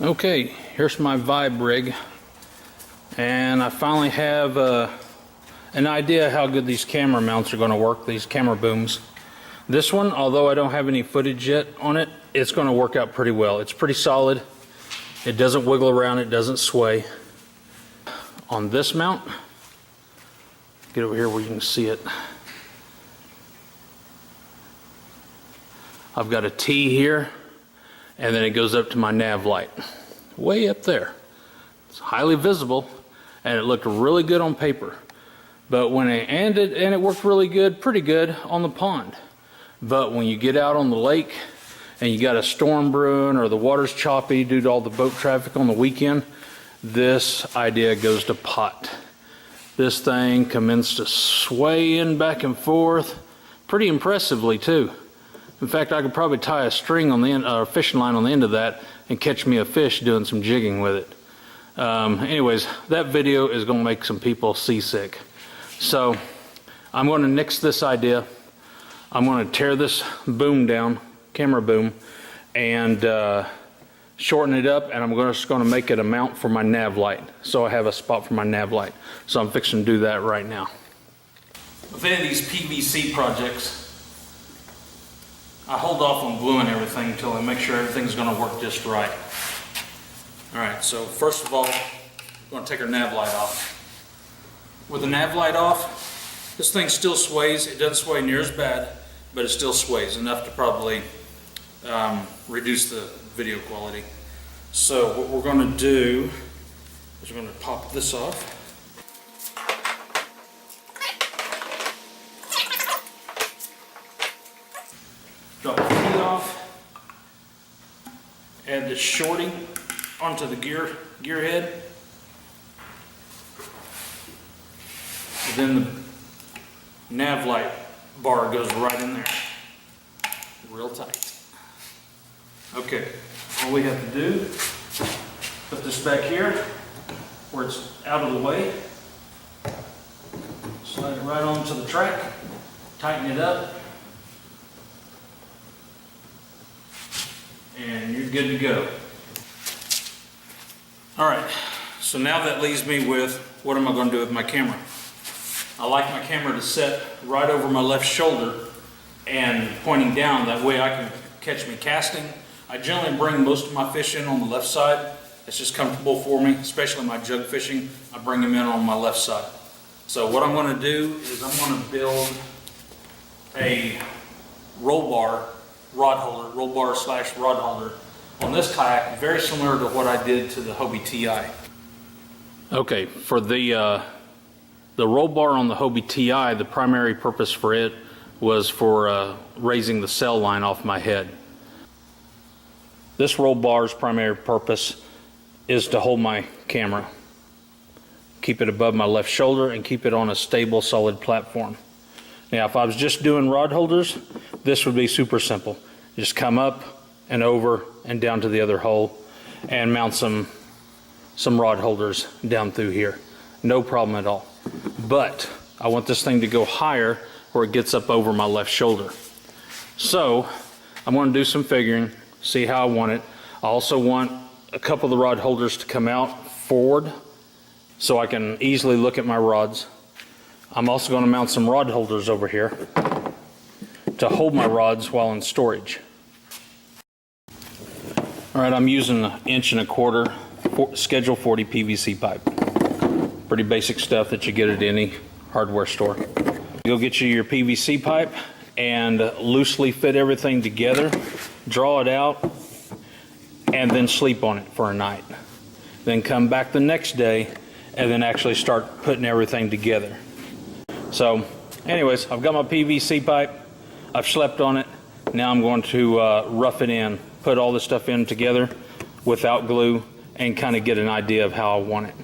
Okay, here's my vibe rig, and I finally have an idea how good these camera mounts are going to work, these camera booms. This one, although I don't have any footage yet on it, it's going to work out pretty well. It's pretty solid. It doesn't wiggle around, it doesn't sway. On this mount, get over here where you can see it. I've got a T here, and then it goes up to my nav light, way up there. It's highly visible, and it looked really good on paper. But when it ended, and it worked really good, pretty good on the pond. But when you get out on the lake, and you got a storm brewing, or the water's choppy due to all the boat traffic on the weekend, this idea goes to pot. This thing commenced to sway in back and forth, pretty impressively too. In fact, I could probably tie a string on the end, or a fishing line on the end of that, and catch me a fish doing some jigging with it. Anyways, that video is going to make some people seasick. So I'm going to nix this idea. I'm going to tear this boom down, camera boom, and shorten it up, and I'm just going to make it a mount for my nav light, so I have a spot for my nav light. So I'm fixing to do that right now. With any of these PVC projects, I hold off on gluing everything until I make sure everything's going to work just right. Alright, so first of all, we're going to take our nav light off. With the nav light off, this thing still sways. It doesn't sway near as bad, but it still sways enough to probably reduce the video quality. So what we're going to do is we're going to pop this off. Drop the key off, add the shorting onto the gear head, and then the nav light bar goes right in there, real tight. Okay, all we have to do, put this back here where it's out of the way, slide it right onto the track, tighten it up, and you're good to go. Alright, so now that leaves me with what am I going to do with my camera. I like my camera to set right over my left shoulder and pointing down, that way I can catch me casting. I generally bring most of my fish in on the left side. It's just comfortable for me, especially my jug fishing. I bring them in on my left side. So what I'm going to do is I'm going to build a roll bar slash rod holder on this kayak, very similar to what I did to the Hobie TI. Okay, for the roll bar on the Hobie TI, the primary purpose for it was for raising the cell line off my head. This roll bar's primary purpose is to hold my camera, keep it above my left shoulder, and keep it on a stable, solid platform. Now, if I was just doing rod holders, this would be super simple. Just come up and over and down to the other hole and mount some rod holders down through here. No problem at all. But I want this thing to go higher where it gets up over my left shoulder. So I'm going to do some figuring, see how I want it. I also want a couple of the rod holders to come out forward so I can easily look at my rods. I'm also going to mount some rod holders over here to hold my rods while in storage. Alright, I'm using 1.25 inch Schedule 40 PVC pipe. Pretty basic stuff that you get at any hardware store. Go get you your PVC pipe and loosely fit everything together, draw it out, and then sleep on it for a night. Then come back the next day and then actually start putting everything together. So anyways, I've got my PVC pipe, I've slept on it, now I'm going to rough it in, put all this stuff in together without glue, and kind of get an idea of how I want it.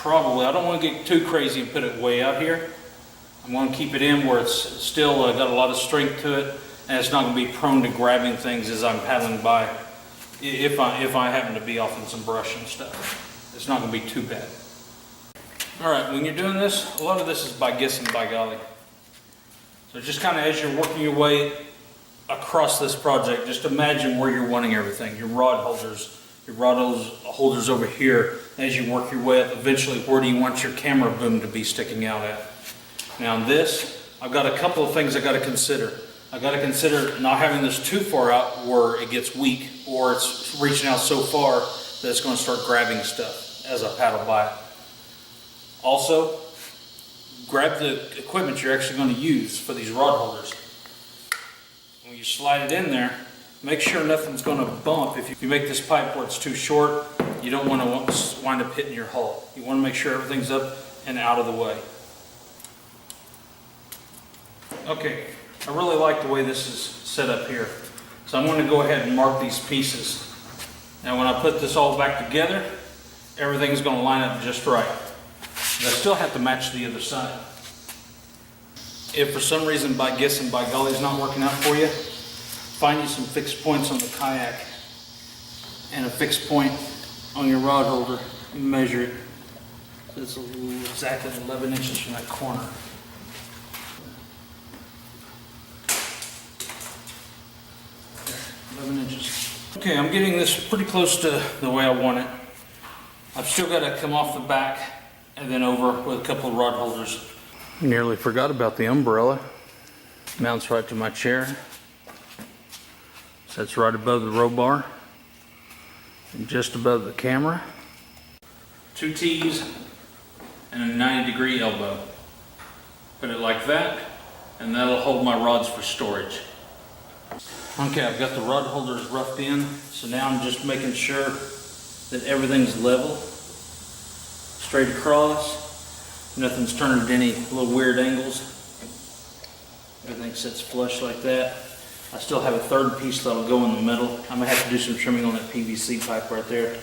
probably, I don't want to get too crazy and put it way out here. I'm going to keep it in where it's still got a lot of strength to it, and it's not going to be prone to grabbing things as I'm paddling by. If I happen to be off in some brush and stuff, it's not going to be too bad. All right, when you're doing this, a lot of this is by guess and by golly. So just kind of as you're working your way across this project, just imagine where you're wanting everything. Your rod holders over here. As you work your way up, eventually where do you want your camera boom to be sticking out at? Now in this, I've got a couple of things I got to consider. I got to consider not having this too far out where it gets weak or it's reaching out so far that it's going to start grabbing stuff as I paddle by it. Also, grab the equipment you're actually going to use for these rod holders. When you slide it in there, make sure nothing's going to bump. If you make this pipe where it's too short, you don't want to wind up hitting your hull. You want to make sure everything's up and out of the way. Okay, I really like the way this is set up here. So I'm going to go ahead and mark these pieces. Now when I put this all back together, everything's going to line up just right. But I still have to match the other side. If for some reason by guess and by golly is not working out for you, find you some fixed points on the kayak and a fixed point on your rod holder and measure it. So it's exactly 11 inches from that corner. There, 11 inches. Okay, I'm getting this pretty close to the way I want it. I've still got to come off the back and then over with a couple of rod holders. Nearly forgot about the umbrella. Mounts right to my chair. Sets right above the row bar and just above the camera. 2 T's and a 90-degree elbow. Put it like that and that'll hold my rods for storage. Okay, I've got the rod holders roughed in, so now I'm just making sure that everything's level, straight across, nothing's turning at any little weird angles. Everything sits flush like that. I still have a third piece that'll go in the middle. I'm gonna have to do some trimming on that PVC pipe right there.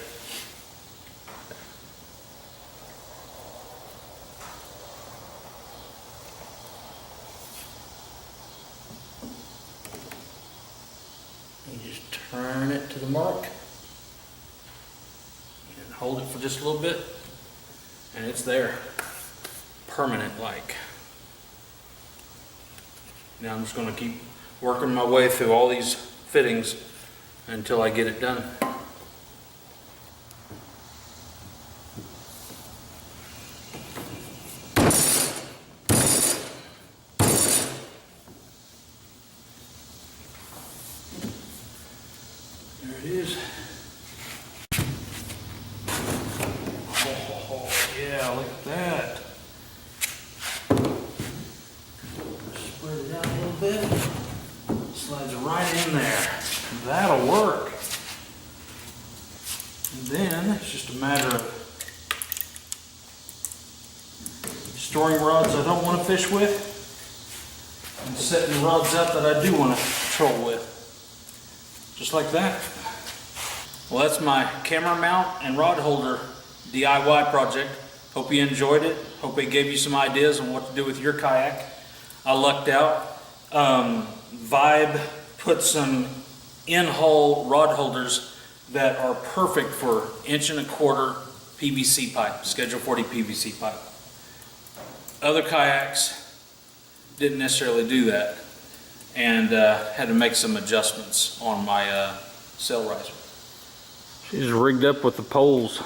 You just turn it to the mark and hold it for just a little bit, and it's there, permanent like. Now I'm just going to keep working my way through all these fittings until I get it done. There it is. Oh, yeah, look at that. Spread it out a little bit. Slides right in there. That'll work. And then it's just a matter of storing rods I don't want to fish with and setting rods up that I do want to troll with. Just like that. Well, that's my camera mount and rod holder DIY project. Hope you enjoyed it. Hope it gave you some ideas on what to do with your kayak. I lucked out. Vibe put some in-hole rod holders that are perfect for 1.25 PVC pipe, Schedule 40 PVC pipe. Other kayaks didn't necessarily do that, and had to make some adjustments on my sail riser. She's rigged up with the poles